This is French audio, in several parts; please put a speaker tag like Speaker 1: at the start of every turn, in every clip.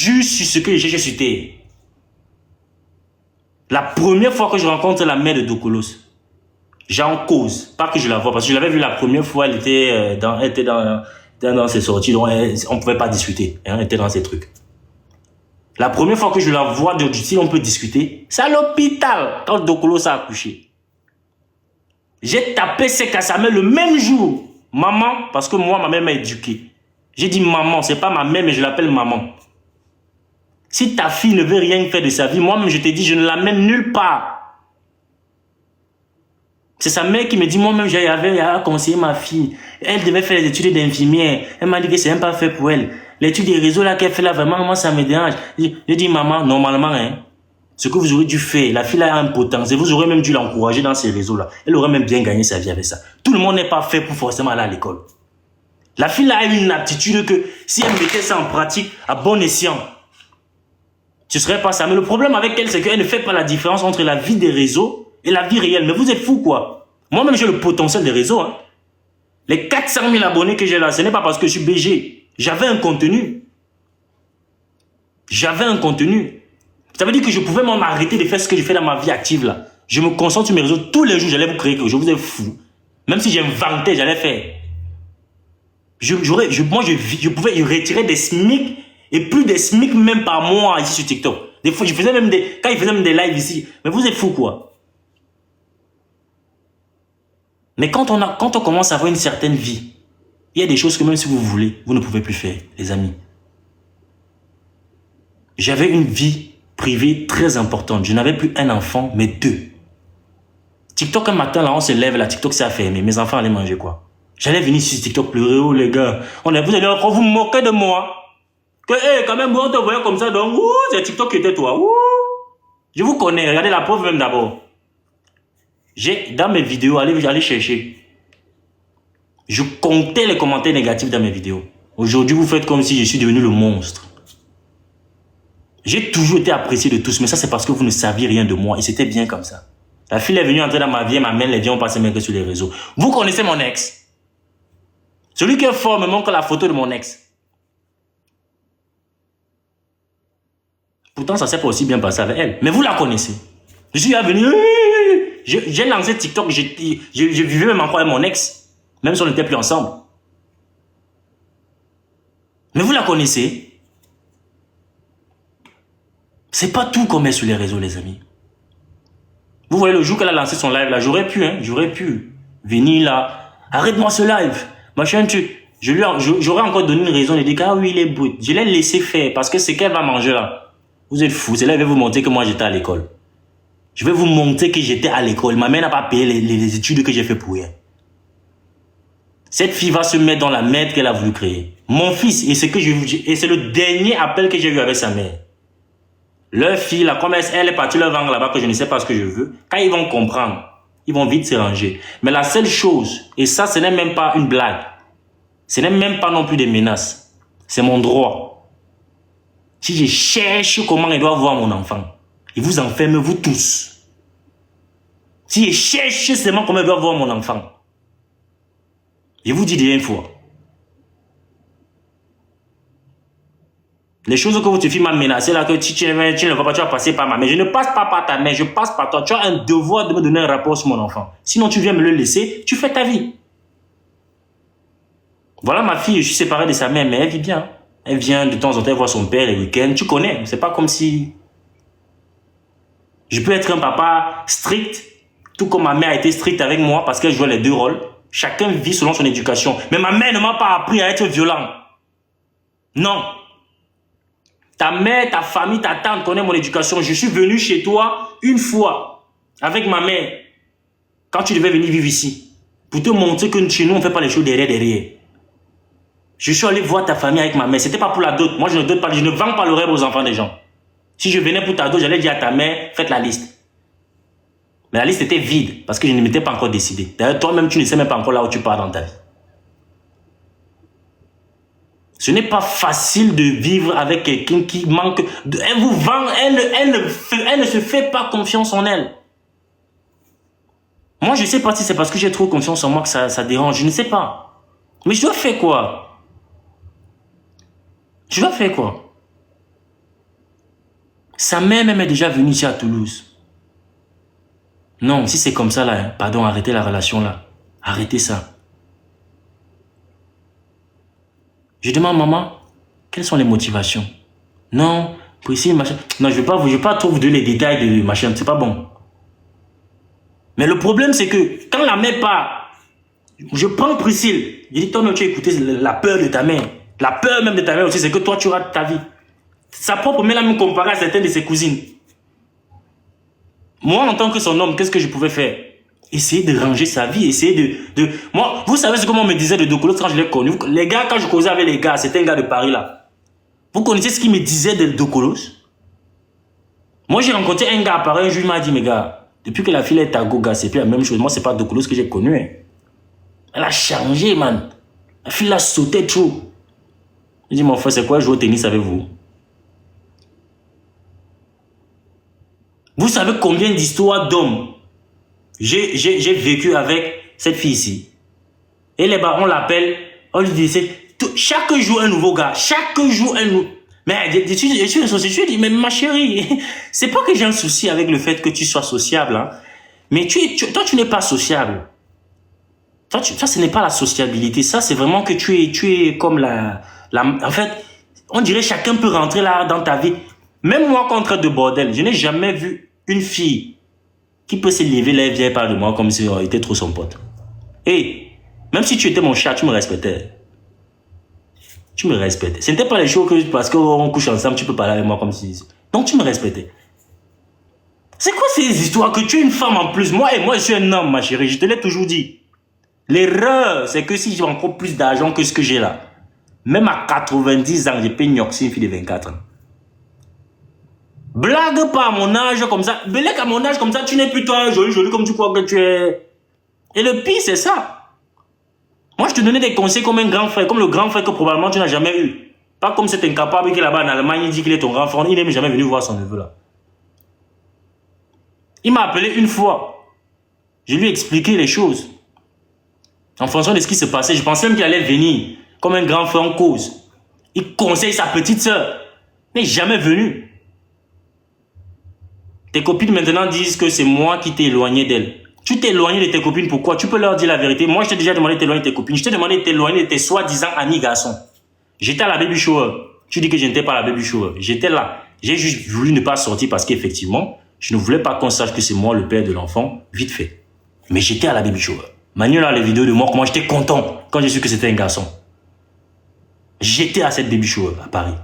Speaker 1: jure sur ce que je cherche sur terre. La première fois que je rencontre la mère de Dokolos, j'en cause, pas que je la vois, parce que je l'avais vue la première fois, elle était dans ses sorties, donc on pouvait pas discuter, elle était dans ses trucs. La première fois que je la vois, si on peut discuter, c'est à l'hôpital, quand Dokolos a accouché. J'ai tapé sec à sa mère le même jour. Maman, parce que moi, ma mère m'a éduqué. J'ai dit maman, c'est pas ma mère, mais je l'appelle maman. Si ta fille ne veut rien faire de sa vie, moi-même, je te dis, je ne l'amène nulle part. C'est sa mère qui me dit, moi-même, j'avais conseillé ma fille. Elle devait faire les études d'infirmière. Elle m'a dit que c'est même pas fait pour elle. L'étude des réseaux là qu'elle fait là, vraiment, moi, ça me dérange. Je dis, maman, normalement, hein, ce que vous aurez dû faire, la fille a un potentiel, vous aurez même dû l'encourager dans ces réseaux-là. Elle aurait même bien gagné sa vie avec ça. Tout le monde n'est pas fait pour forcément aller à l'école. La fille a une aptitude que, si elle mettait ça en pratique, à bon escient, tu serais pas ça. Mais le problème avec elle, c'est qu'elle ne fait pas la différence entre la vie des réseaux et la vie réelle. Mais vous êtes fous, quoi. Moi-même, j'ai le potentiel des réseaux. Hein. Les 400 000 abonnés que j'ai là, ce n'est pas parce que je suis BG. J'avais un contenu. J'avais un contenu. Ça veut dire que je pouvais même arrêter de faire ce que je fais dans ma vie active, là. Je me concentre sur mes réseaux. Tous les jours, j'allais vous créer quelque chose. Vous êtes fous. Même si j'inventais, j'allais faire. Moi, je pouvais retirer des SMIC et plus des SMIC même par mois ici sur TikTok. Des fois, je faisais même quand ils faisaient même des lives ici. Mais vous êtes fous, quoi. Mais quand on commence à avoir une certaine vie, il y a des choses que même si vous voulez, vous ne pouvez plus faire, les amis. J'avais une vie privée très importante. Je n'avais plus un enfant, mais 2. TikTok, un matin, là, on se lève, là, TikTok s'est fermé. Mes enfants allaient manger quoi? J'allais venir sur TikTok pleurer, oh les gars. Vous allez encore vous moquer de moi. Que, quand même, moi, on te voyait comme ça, donc, c'est TikTok qui était toi. Je vous connais, regardez la preuve même d'abord. J'ai, dans mes vidéos, allez chercher. Je comptais les commentaires négatifs dans mes vidéos. Aujourd'hui, vous faites comme si je suis devenu le monstre. J'ai toujours été apprécié de tous, mais ça, c'est parce que vous ne saviez rien de moi, et c'était bien comme ça. La fille est venue entrer dans ma vie, ma mère, les gens ont passé même que sur les réseaux. Vous connaissez mon ex. Celui qui est fort me montre la photo de mon ex. Pourtant, ça s'est pas aussi bien passé avec elle. Mais vous la connaissez. Je suis venu, j'ai lancé TikTok, je vivais même encore avec mon ex. Même si on n'était plus ensemble. Mais vous la connaissez. C'est pas tout comme elle sur les réseaux, les amis. Vous voyez, le jour qu'elle a lancé son live là, j'aurais pu venir là. Arrête-moi ce live. Machin, j'aurais encore donné une raison de dire ah oui, il est brut. Je l'ai laissé faire parce que c'est qu'elle va manger là. Vous êtes fous. C'est là, je vais vous montrer que moi j'étais à l'école. Je vais vous montrer que j'étais à l'école. Ma mère n'a pas payé les études que j'ai fait pour elle. Cette fille va se mettre dans la merde qu'elle a voulu créer. Mon fils, et c'est le dernier appel que j'ai eu avec sa mère. Leur fille, la commerce, elle est partie leur vendre là-bas que je ne sais pas ce que je veux. Quand ils vont comprendre, ils vont vite se ranger. Mais la seule chose, et ça, ce n'est même pas une blague. Ce n'est même pas non plus des menaces. C'est mon droit. Si je cherche comment il doit voir mon enfant, il vous enferme vous tous. Si je cherche seulement comment il doit voir mon enfant, je vous dis déjà une fois. Les choses que votre fille m'a menacé là, que tu ne vas pas, tu vas passer par ma mère. Je ne passe pas par ta mère, je passe par toi. Tu as un devoir de me donner un rapport sur mon enfant. Sinon, tu viens me le laisser, tu fais ta vie. Voilà ma fille, je suis séparé de sa mère, mais elle vit bien. Elle vient de temps en temps voir son père les week-ends. Tu connais, c'est pas comme si... Je peux être un papa strict, tout comme ma mère a été stricte avec moi parce qu'elle jouait les 2 rôles. Chacun vit selon son éducation. Mais ma mère ne m'a pas appris à être violent. Non. Ta mère, ta famille, ta tante connaît mon éducation. Je suis venu chez toi une fois avec ma mère quand tu devais venir vivre ici pour te montrer que chez nous, on ne fait pas les choses derrière. Je suis allé voir ta famille avec ma mère. C'était pas pour la dot. Moi, je ne dote pas. Je ne vends pas le rêve aux enfants des gens. Si je venais pour ta dot, j'allais dire à ta mère, faites la liste. Mais la liste était vide parce que je ne m'étais pas encore décidé. D'ailleurs, toi-même, tu ne sais même pas encore là où tu pars dans ta vie. Ce n'est pas facile de vivre avec quelqu'un qui manque... Elle vous vend, elle ne se fait pas confiance en elle. Moi, je ne sais pas si c'est parce que j'ai trop confiance en moi que ça dérange. Je ne sais pas. Mais je dois faire quoi? Je dois faire quoi? Sa mère même est déjà venue ici à Toulouse. Non, si c'est comme ça là, hein, pardon, arrêtez la relation là. Arrêtez ça. Je demande, maman, quelles sont les motivations? Non, Priscille, machin. Non, je vais pas trop vous donner les détails de machin, c'est pas bon. Mais le problème, c'est que quand la mère part, je prends Priscille. Je dis, toi, non, tu as écouté la peur de ta mère. La peur même de ta mère aussi, c'est que toi, tu rates ta vie. Sa propre mère l'a même comparé à certaines de ses cousines. Moi, en tant que son homme, qu'est-ce que je pouvais faire? Essayer de ranger sa vie, essayer de... Moi, vous savez ce que moi on me disait de Dokolos quand je l'ai connu. Les gars, quand je causais avec les gars, c'était un gars de Paris là. Vous connaissez ce qu'il me disait de Dokolos? Moi, j'ai rencontré un gars à Paris, un jour, il m'a dit, mes gars, depuis que la fille est à Goga, c'est plus la même chose. Moi, c'est pas Dokolos que j'ai connu. Hein. Elle a changé, man. La fille l'a sauté trop. Je dis, mon frère, c'est quoi jouer au tennis avec vous? Vous savez combien d'histoires d'hommes j'ai vécu avec cette fille ici? Et les barons l'appellent, on lui dit, chaque jour un nouveau gars, chaque jour un nouveau... Mais je dis, mais ma chérie, c'est pas que j'ai un souci avec le fait que tu sois sociable, hein. Mais toi, tu n'es pas sociable. Toi, ça, ce n'est pas la sociabilité. Ça, c'est vraiment que tu es comme en fait, on dirait chacun peut rentrer là dans ta vie. Même moi, contre de bordel, je n'ai jamais vu une fille qui peut se lever là et vient parler de moi comme si on était trop son pote. Et même si tu étais mon chat, tu me respectais. Tu me respectais. Ce n'était pas les choses que parce qu'on couche ensemble, tu peux parler avec moi comme si... Donc tu me respectais. C'est quoi ces histoires que tu es une femme en plus? Moi, je suis un homme, ma chérie. Je te l'ai toujours dit. L'erreur, c'est que si j'ai encore plus d'argent que ce que j'ai là, même à 90 ans, je peux gnoxer une fille de 24 ans. Blague pas à mon âge comme ça. Blague à mon âge comme ça, tu n'es plus toi joli comme tu crois que tu es. Et le pire, c'est ça. Moi, je te donnais des conseils comme un grand frère, comme le grand frère que probablement tu n'as jamais eu. Pas comme cet incapable qui est là-bas en Allemagne, il dit qu'il est ton grand frère. Il n'est même jamais venu voir son neveu là. Il m'a appelé une fois. Je lui ai expliqué les choses. En fonction de ce qui se passait, je pensais même qu'il allait venir comme un grand frère en cause. Il conseille sa petite sœur. Il n'est jamais venu. Tes copines maintenant disent que c'est moi qui t'ai éloigné d'elles. Tu t'es éloigné de tes copines, pourquoi? Tu peux leur dire la vérité. Moi, je t'ai déjà demandé de t'éloigner de tes copines. Je t'ai demandé de t'éloigner de tes soi-disant amis garçons. J'étais à la baby shower. Tu dis que je n'étais pas à la baby shower. J'étais là. J'ai juste voulu ne pas sortir parce qu'effectivement, je ne voulais pas qu'on sache que c'est moi le père de l'enfant, vite fait. Mais j'étais à la baby shower. Manu a les vidéos de moi, comment j'étais content quand j'ai su que c'était un garçon. J'étais à cette baby shower à Paris.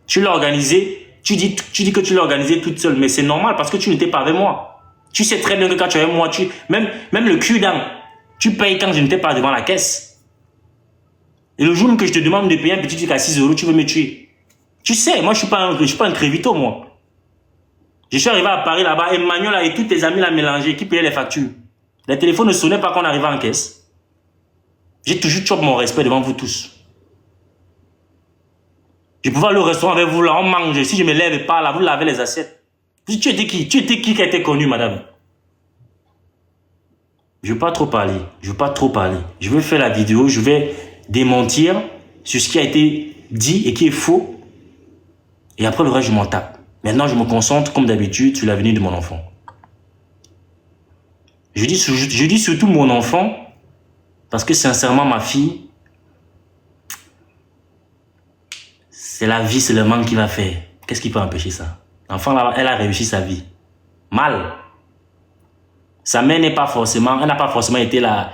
Speaker 1: Tu l'as organisé, tu dis que tu l'as organisé toute seule, mais c'est normal parce que tu n'étais pas avec moi. Tu sais très bien que quand tu es avec moi, même le cul d'âme, tu payes quand je n'étais pas devant la caisse. Et le jour que je te demande de payer un petit truc à 6 €, tu veux me tuer. Tu sais, moi je suis pas un crévito, moi. Je suis arrivé à Paris là-bas, Emmanuel là, et tous tes amis là mélangés qui payaient les factures. Les téléphones ne sonnaient pas quand on arrivait en caisse. J'ai toujours chopé mon respect devant vous tous. Je pouvais aller au restaurant avec vous là, on mange. Si je me lève et pas là, vous lavez les assiettes. Tu étais qui? Tu étais qui a été connu, madame? Je ne veux pas trop parler. Je vais faire la vidéo, je vais démentir sur ce qui a été dit et qui est faux. Et après le reste, je m'en tape. Maintenant, je me concentre comme d'habitude sur l'avenir de mon enfant. Je dis surtout mon enfant parce que sincèrement, ma fille, c'est la vie, c'est le manque qui va faire. Qu'est-ce qui peut empêcher ça? L'enfant, là, elle a réussi sa vie. Mal. Sa mère elle n'a pas forcément été la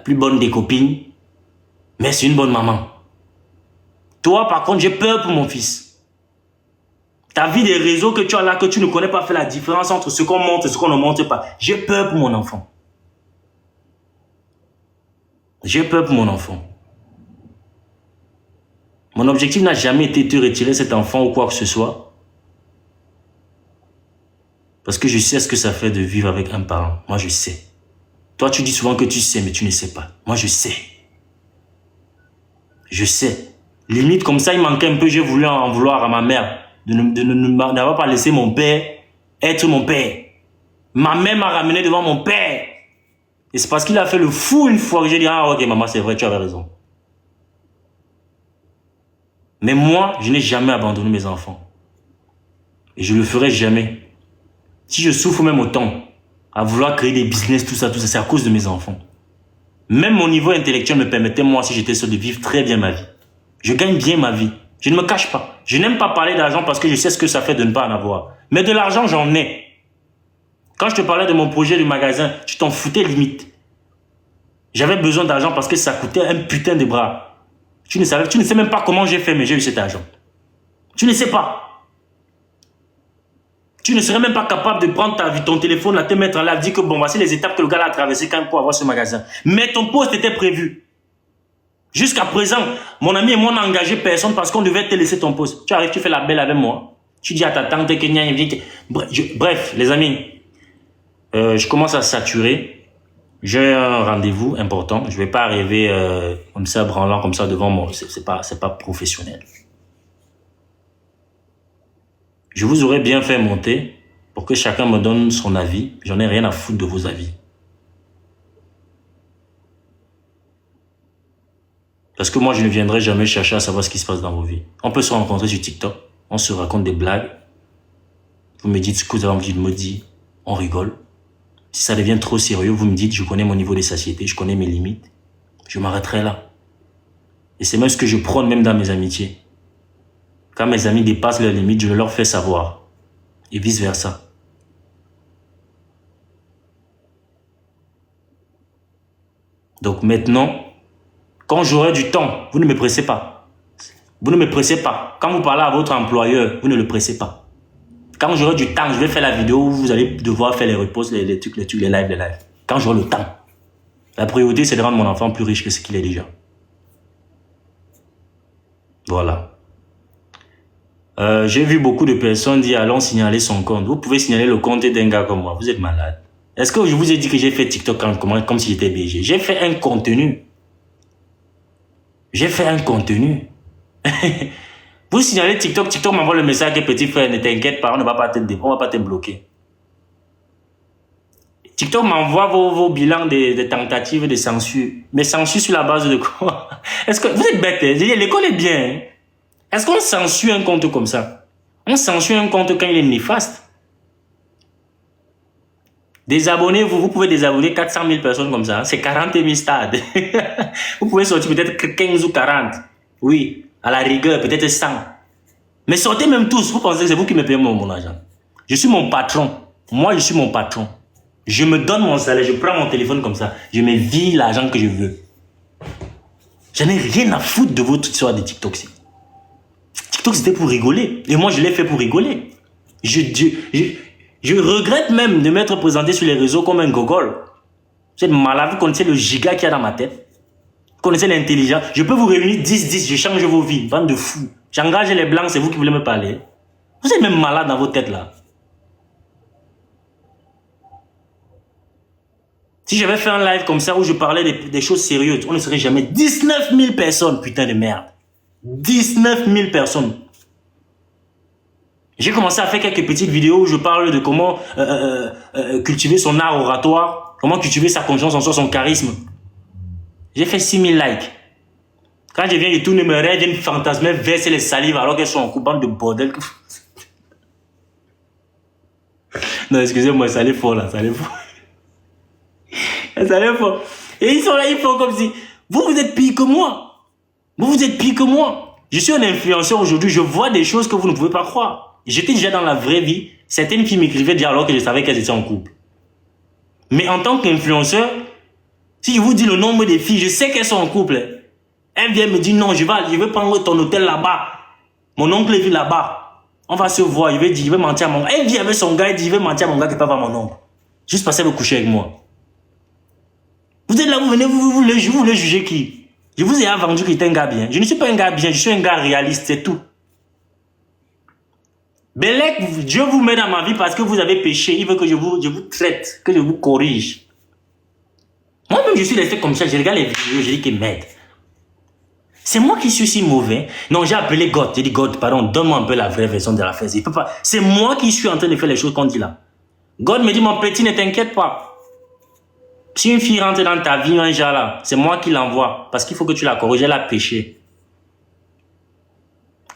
Speaker 1: plus bonne des copines, mais c'est une bonne maman. Toi, par contre, j'ai peur pour mon fils. Ta vie des réseaux que tu as là, que tu ne connais pas, fait la différence entre ce qu'on montre et ce qu'on ne montre pas. J'ai peur pour mon enfant. J'ai peur pour mon enfant. Mon objectif n'a jamais été de te retirer cet enfant ou quoi que ce soit. Parce que je sais ce que ça fait de vivre avec un parent. Moi, je sais. Toi, tu dis souvent que tu sais, mais tu ne sais pas. Moi, je sais. Je sais. Limite, comme ça, il manquait un peu, j'ai voulu en vouloir à ma mère. De n'avoir pas laissé mon père être mon père. Ma mère m'a ramené devant mon père. Et c'est parce qu'il a fait le fou une fois que j'ai dit, ah ok maman, c'est vrai, tu avais raison. Mais moi, je n'ai jamais abandonné mes enfants. Et je le ferai jamais. Si je souffre même autant à vouloir créer des business, tout ça, c'est à cause de mes enfants. Même mon niveau intellectuel me permettait, moi, si j'étais seul, de vivre très bien ma vie. Je gagne bien ma vie. Je ne me cache pas. Je n'aime pas parler d'argent parce que je sais ce que ça fait de ne pas en avoir. Mais de l'argent, j'en ai. Quand je te parlais de mon projet du magasin, tu t'en foutais limite. J'avais besoin d'argent parce que ça coûtait un putain de bras. Tu ne sais même pas comment j'ai fait, mais j'ai eu cet argent. Tu ne sais pas. Tu ne serais même pas capable de prendre ton téléphone, là, te mettre en live, dire que bon, voici les étapes que le gars a traversées quand même pour avoir ce magasin. Mais ton poste était prévu. Jusqu'à présent, mon ami et moi, on n'a engagé personne parce qu'on devait te laisser ton poste. Tu arrives, tu fais la belle avec moi. Tu dis à ta tante que... Bref, les amis, je commence à saturer. J'ai un rendez-vous important. Je ne vais pas arriver comme ça, branlant comme ça devant moi. C'est pas professionnel. Je vous aurais bien fait monter pour que chacun me donne son avis. J'en ai rien à foutre de vos avis. Parce que moi, je ne viendrai jamais chercher à savoir ce qui se passe dans vos vies. On peut se rencontrer sur TikTok. On se raconte des blagues. Vous me dites ce que vous avez envie de me dire. On rigole. Si ça devient trop sérieux, vous me dites, je connais mon niveau de satiété, je connais mes limites. Je m'arrêterai là. Et c'est même ce que je prône même dans mes amitiés. Quand mes amis dépassent leurs limites, je leur fais savoir. Et vice versa. Donc maintenant, quand j'aurai du temps, vous ne me pressez pas. Vous ne me pressez pas. Quand vous parlez à votre employeur, vous ne le pressez pas. Quand j'aurai du temps, je vais faire la vidéo où vous allez devoir faire les reposts, les trucs, les lives. Quand j'aurai le temps. La priorité, c'est de rendre mon enfant plus riche que ce qu'il est déjà. Voilà. J'ai vu beaucoup de personnes dire allons signaler son compte. Vous pouvez signaler le compte d'un gars comme moi. Vous êtes malade. Est-ce que je vous ai dit que j'ai fait TikTok comme si j'étais BG? J'ai fait un contenu. J'ai fait un contenu. Vous signalez TikTok, TikTok m'envoie le message que petit frère, ne t'inquiète pas, on ne va pas te bloquer. TikTok m'envoie vos bilans de tentatives de censure. Mais censure sur la base de quoi? Est-ce que vous êtes bête? L'école est bien. Hein? Est-ce qu'on censure un compte comme ça? On censure un compte quand il est néfaste. Désabonnez-vous, vous pouvez désabonner 400 000 personnes comme ça. Hein? C'est 40 000 stades. Vous pouvez sortir peut-être 15 ou 40. Oui, à la rigueur, peut-être 100. Mais sortez même tous. Vous pensez que c'est vous qui me payez mon argent. Je suis mon patron. Moi, je suis mon patron. Je me donne mon salaire, je prends mon téléphone comme ça. Je me vis l'argent que je veux. Je n'ai rien à foutre de votre histoire de TikTok. TikTok, c'était pour rigoler. Et moi, je l'ai fait pour rigoler. Je regrette même de m'être présenté sur les réseaux comme un gogol. Vous êtes malade, vous connaissez le giga qu'il y a dans ma tête. Vous connaissez l'intelligence. Je peux vous réunir 10-10, je change vos vies. Bande de fous. J'engage les blancs, c'est vous qui voulez me parler. Vous êtes même malade dans vos têtes là. Si j'avais fait un live comme ça où je parlais des choses sérieuses, on ne serait jamais 19 000 personnes, putain de merde. 19 000 personnes. J'ai commencé à faire quelques petites vidéos où je parle de comment cultiver son art oratoire, comment cultiver sa confiance en soi, son charisme. J'ai fait 6 000 likes. Quand je viens de tourner mes rêves, j'ai une fantasme verser les salives alors qu'elles sont en coupant de bordel. Non, excusez-moi, ça allait fort là, ça allait fort. Ça allait fort. Et ils sont là, ils font comme si, vous êtes pire que moi. Vous êtes pire que moi. Je suis un influenceur aujourd'hui, je vois des choses que vous ne pouvez pas croire. J'étais déjà dans la vraie vie. Certaines filles m'écrivaient déjà alors que je savais qu'elles étaient en couple. Mais en tant qu'influenceur, si je vous dis le nombre de filles, je sais qu'elles sont en couple. Elle vient me dire non, je vais prendre ton hôtel là-bas. Mon oncle vit là-bas. On va se voir, il veut mentir à mon gars. Elle vient avec son gars, il dit, il veut mentir à mon gars qui peut pas voir mon oncle. Juste passer à me coucher avec moi. Vous êtes là, vous venez, vous voulez juger qui? Je vous ai vendu qu'il était un gars bien. Je ne suis pas un gars bien, je suis un gars réaliste, c'est tout. Bélec, Dieu vous met dans ma vie parce que vous avez péché. Il veut que je vous traite, que je vous corrige. Moi-même, je suis resté comme ça. Je regarde les vidéos, je dis que merde. C'est moi qui suis si mauvais. Non, j'ai appelé God. J'ai dit, God, pardon, donne-moi un peu la vraie version de la fête. Il peut pas. C'est moi qui suis en train de faire les choses qu'on dit là. God me dit, mon petit, ne t'inquiète pas. Si une fille rentre dans ta vie, un genre là, c'est moi qui l'envoie. Parce qu'il faut que tu la corriges, elle a péché.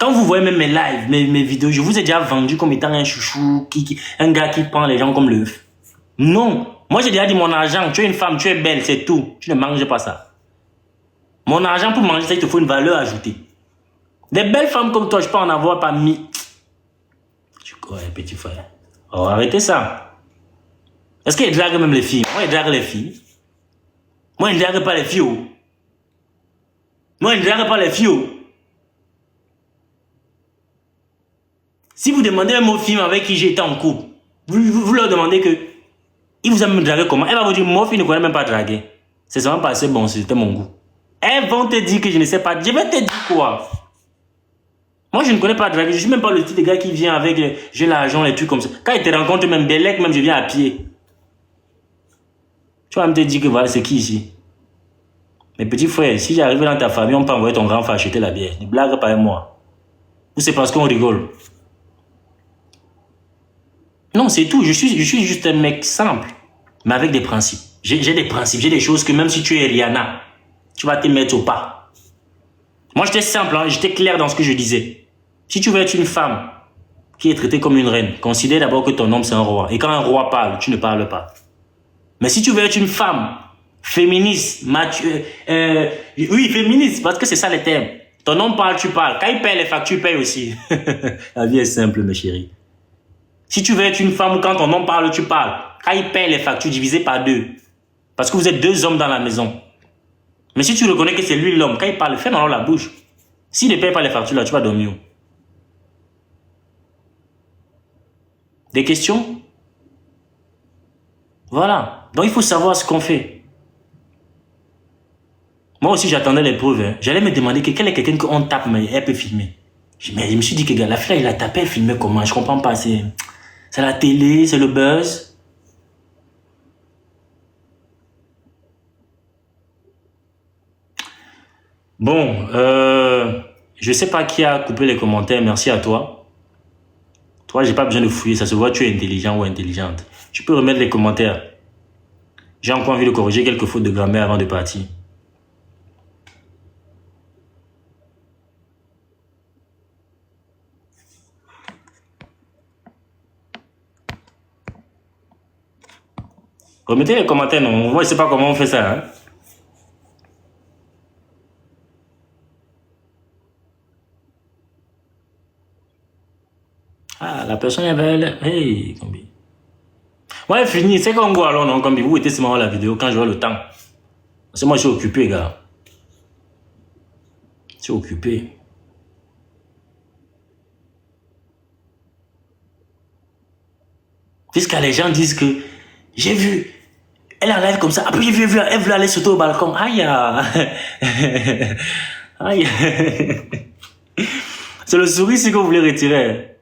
Speaker 1: Quand vous voyez même mes lives, mes vidéos, je vous ai déjà vendu comme étant un chouchou, un gars qui prend les gens comme l'œuf. Non. Moi, j'ai déjà dit mon argent, tu es une femme, tu es belle, c'est tout. Tu ne manges pas ça. Mon argent pour manger ça, il te faut une valeur ajoutée. Des belles femmes comme toi, je peux en avoir pas mis. Tu crois, petit frère. Oh, arrêtez ça. Est-ce qu'il drague même les filles? Moi, il drague les filles. Moi, il ne drague pas les filles. Oh. Moi, il ne drague pas les filles. Oh. Si vous demandez un mot film avec qui j'ai été en couple, vous leur demandez que il vous a me draguer comment? Elle va vous dire, mon fille ne connaît même pas draguer. C'est seulement parce que bon, c'était mon goût. Elles vont te dire que je ne sais pas. Je vais te dire quoi? Moi, je ne connais pas draguer. Je ne suis même pas le type de gars qui vient avec j'ai l'argent, les trucs comme ça. Quand ils te rencontrent, même Bélec, même je viens à pied. Tu vas me te dire que voilà, c'est qui ici? Mes petits frères, si j'arrive dans ta famille, on peut envoyer ton grand frère acheter la bière. Ne blague pas avec moi. Ou c'est parce qu'on rigole? Non, c'est tout. Je suis juste un mec simple, mais avec des principes. J'ai des principes, j'ai des choses que même si tu es Rihanna, tu vas te mettre au pas. Moi, j'étais simple, hein, j'étais clair dans ce que je disais. Si tu veux être une femme qui est traitée comme une reine, considère d'abord que ton homme, c'est un roi. Et quand un roi parle, tu ne parles pas. Mais si tu veux être une femme féministe, oui, féministe, parce que c'est ça le terme. Ton homme parle, tu parles. Quand il paye les factures, tu payes aussi. La vie est simple, mes chéris. Si tu veux être une femme, quand ton homme parle, tu parles. Quand il paye les factures, divisé par 2. Parce que vous êtes 2 hommes dans la maison. Mais si tu reconnais que c'est lui l'homme, quand il parle, fais dans la bouche. S'il ne paye pas les factures, là, tu vas dormir. Des questions? Voilà. Donc, il faut savoir ce qu'on fait. Moi aussi, j'attendais les preuves. Hein. J'allais me demander quel est quelqu'un qu'on tape, mais elle peut filmer. Mais je me suis dit que la fille, il a tapé, elle filmait comment? Je comprends pas. C'est la télé, c'est le buzz. Bon, je sais pas qui a coupé les commentaires. Merci à toi. Toi, j'ai pas besoin de fouiller. Ça se voit, tu es intelligent ou intelligente. Tu peux remettre les commentaires. J'ai encore envie de corriger quelques fautes de grammaire avant de partir. Remettez les commentaires, non? Moi, je sais pas comment on fait ça. Hein? Ah, la personne est belle. Hey, Combi. Ouais, fini. C'est qu'on go alors, non, Combi. Vous étiez seulement la vidéo quand j'aurai le temps. Parce que moi, je suis occupé, gars. Je suis occupé. Puisque les gens disent que j'ai vu, elle enlève comme ça. Après, j'ai vu, elle veut aller sauter au balcon. Aïe. Aïe. C'est le sourire que vous voulez retirer.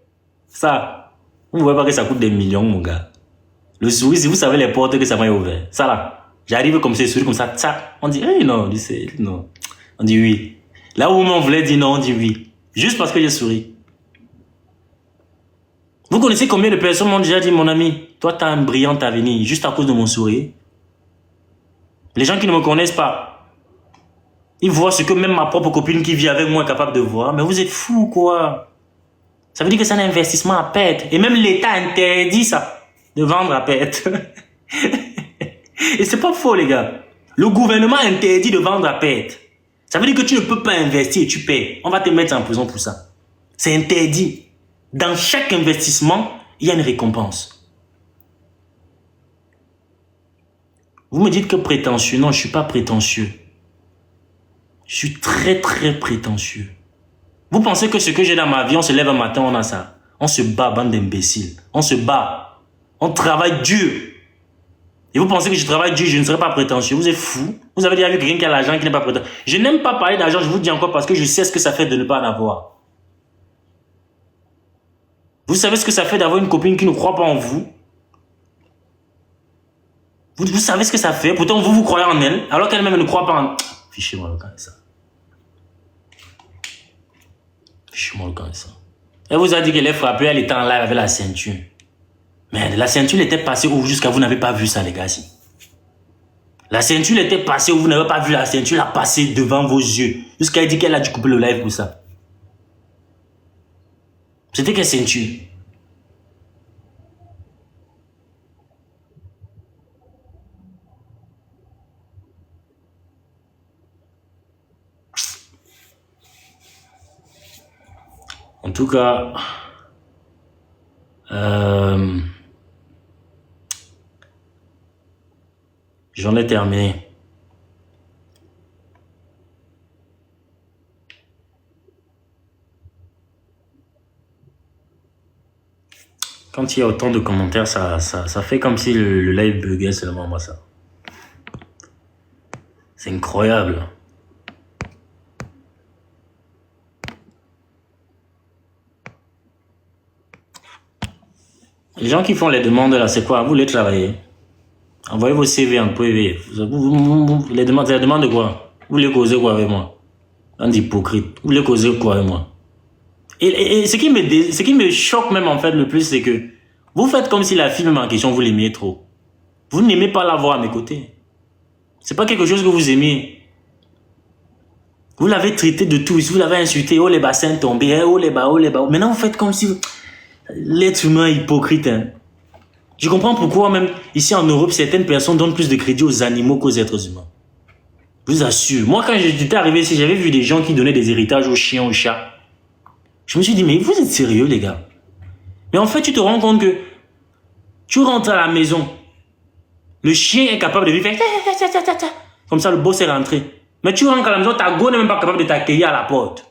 Speaker 1: Ça. Vous ne voyez pas que ça coûte des millions, mon gars. Le sourire, si vous savez les portes que ça m'a ouvert. Ça là. J'arrive comme ça, sourire comme ça. Ça. On dit, hey, non, non. On dit oui. Là où on voulait dire non, on dit oui. Juste parce que j'ai souri. Vous connaissez combien de personnes m'ont déjà dit, mon ami, toi, tu as un brillant avenir, juste à cause de mon sourire. Les gens qui ne me connaissent pas, ils voient ce que même ma propre copine qui vit avec moi est capable de voir. Mais vous êtes fous, quoi. Ça veut dire que c'est un investissement à perte. Et même l'État interdit ça, de vendre à perte. Et c'est pas faux, les gars. Le gouvernement interdit de vendre à perte. Ça veut dire que tu ne peux pas investir et tu paies. On va te mettre en prison pour ça. C'est interdit. Dans chaque investissement, il y a une récompense. Vous me dites que prétentieux. Non, je ne suis pas prétentieux. Je suis très, très prétentieux. Vous pensez que ce que j'ai dans ma vie, on se lève un matin, on a ça. On se bat, bande d'imbéciles. On se bat. On travaille dur. Et vous pensez que je travaille dur, je ne serai pas prétentieux. Vous êtes fous. Vous avez déjà vu quelqu'un qui a l'argent qui n'est pas prétentieux. Je n'aime pas parler d'argent, je vous dis encore parce que je sais ce que ça fait de ne pas en avoir. Vous savez ce que ça fait d'avoir une copine qui ne croit pas en vous? Vous savez ce que ça fait? Pourtant, vous croyez en elle, alors qu'elle-même ne croit pas en... Fichez-moi le camp de ça. Fichez-moi le camp de ça. Elle vous a dit qu'elle est frappée, elle était en live avec la ceinture. Mais la ceinture était passée où jusqu'à vous n'avez pas vu ça, les gars. -ci. La ceinture était passée où vous n'avez pas vu la ceinture, elle a passé devant vos yeux. Jusqu'à elle dit qu'elle a dû couper le live pour ça. C'était quelle ceinture? En tout cas, j'en ai terminé. Quand il y a autant de commentaires, ça fait comme si le live buguait seulement, moi, ça. C'est incroyable. Les gens qui font les demandes, là, c'est quoi? Vous voulez travailler? Envoyez vos CV en privé. Les demandes de quoi? Vous voulez causer quoi avec moi? Un hypocrite. Vous voulez causer quoi avec moi? Et ce qui me choque même en fait le plus, c'est que vous faites comme si la fille même en question, vous l'aimiez trop. Vous n'aimez pas la voir à mes côtés. C'est pas quelque chose que vous aimez. Vous l'avez traité de tout. Vous l'avez insulté. Oh les bassins tombés. Oh les bas, oh les bas. Maintenant vous faites comme si l'être humain est hypocrite. Hein. Je comprends pourquoi même ici en Europe, certaines personnes donnent plus de crédit aux animaux qu'aux êtres humains. Je vous assure. Moi quand j'étais arrivé ici, j'avais vu des gens qui donnaient des héritages aux chiens, aux chats. Je me suis dit, mais vous êtes sérieux, les gars? Mais en fait, tu te rends compte que tu rentres à la maison, le chien est capable de vivre, comme ça, le boss est rentré. Mais tu rentres à la maison, ta go n'est même pas capable de t'accueillir à la porte.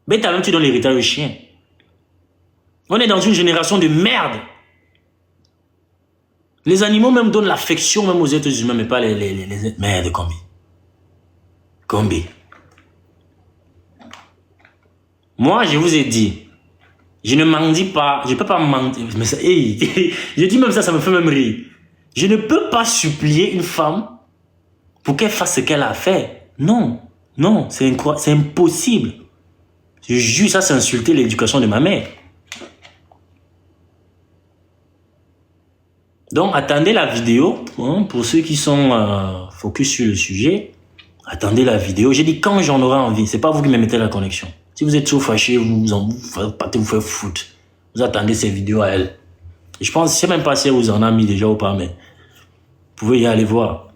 Speaker 1: Mais toi-même, tu donnes l'héritage au chien. On est dans une génération de merde. Les animaux même donnent l'affection même aux êtres humains, mais pas les merde, combi. Combi. Moi, je vous ai dit, je ne m'en dis pas, je ne peux pas mentir. Mais ça, hey, je dis même ça, ça me fait même rire. Je ne peux pas supplier une femme pour qu'elle fasse ce qu'elle a fait. Non, non, c'est impossible. Je jure, ça c'est insulter l'éducation de ma mère. Donc, attendez la vidéo, hein, pour ceux qui sont focus sur le sujet. Attendez la vidéo. J'ai dit quand j'en aurai envie. C'est pas vous qui me mettez la connexion. Si vous êtes trop fâché, vous partez vous faire foutre. Vous attendez ces vidéos à elle. Et je pense, je sais même pas si elle vous en a mis déjà ou pas, mais vous pouvez y aller voir.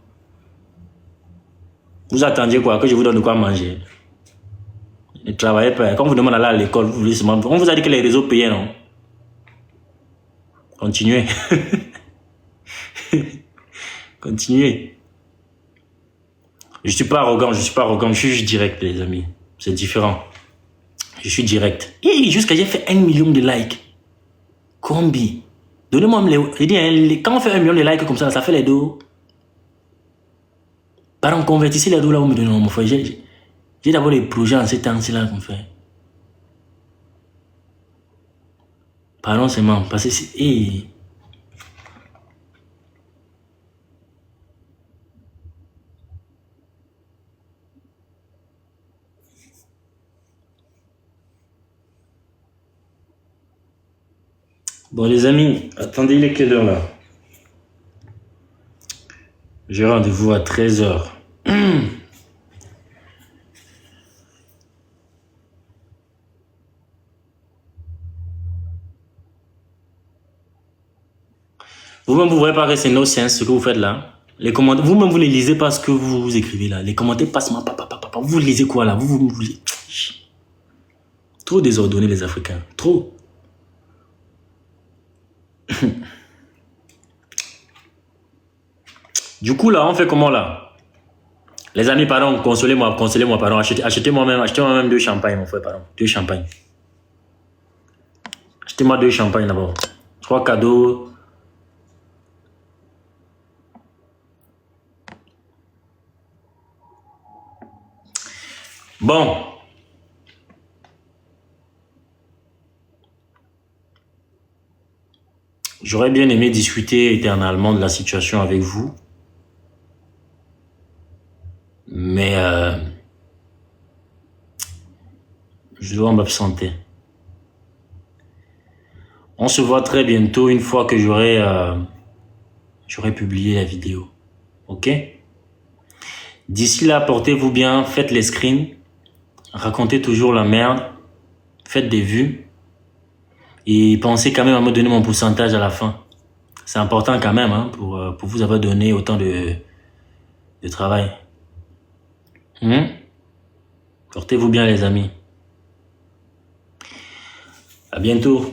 Speaker 1: Vous attendiez quoi? Que je vous donne de quoi manger? Ne travaillez pas. Quand vous demandez d'aller à l'école, on vous a dit que les réseaux payaient, non? Continuez. Continuez. Je suis pas arrogant, je suis juste direct, les amis. C'est différent. Je suis direct. Et jusqu'à j'ai fait 1 million de likes. Combi. Donnez-moi les... Je dis, quand on fait 1 million de likes comme ça fait les dos. Pardon, convertissez les dos là où me donnez mon frère. J'ai d'abord des projets en ces temps-ci là qu'on fait. Pardon seulement, parce que c'est... Hey. Bon les amis, attendez, il est quelle heure là? J'ai rendez-vous à 13h. Vous-même, vous ne voyez pas que c'est no sense ce que vous faites là. Les commentaires, vous-même, vous ne lisez pas ce que vous écrivez là. Les commentaires passent mal, vous lisez quoi là? Vous. Trop désordonnés les Africains. Trop. Du coup là, on fait comment là? Les amis, pardon, consolez-moi, pardon. Achetez-moi même 2 champagnes, mon frère, pardon. 2 champagnes. Achetez-moi 2 champagnes d'abord. 3 cadeaux. Bon. J'aurais bien aimé discuter éternellement de la situation avec vous. Mais je dois m'absenter. On se voit très bientôt une fois que j'aurai publié la vidéo. Ok? D'ici là, portez-vous bien, faites les screens, racontez toujours la merde, faites des vues et pensez quand même à me donner mon pourcentage à la fin. C'est important quand même hein, pour vous avoir donné autant de travail. Portez-vous bien les amis. À bientôt.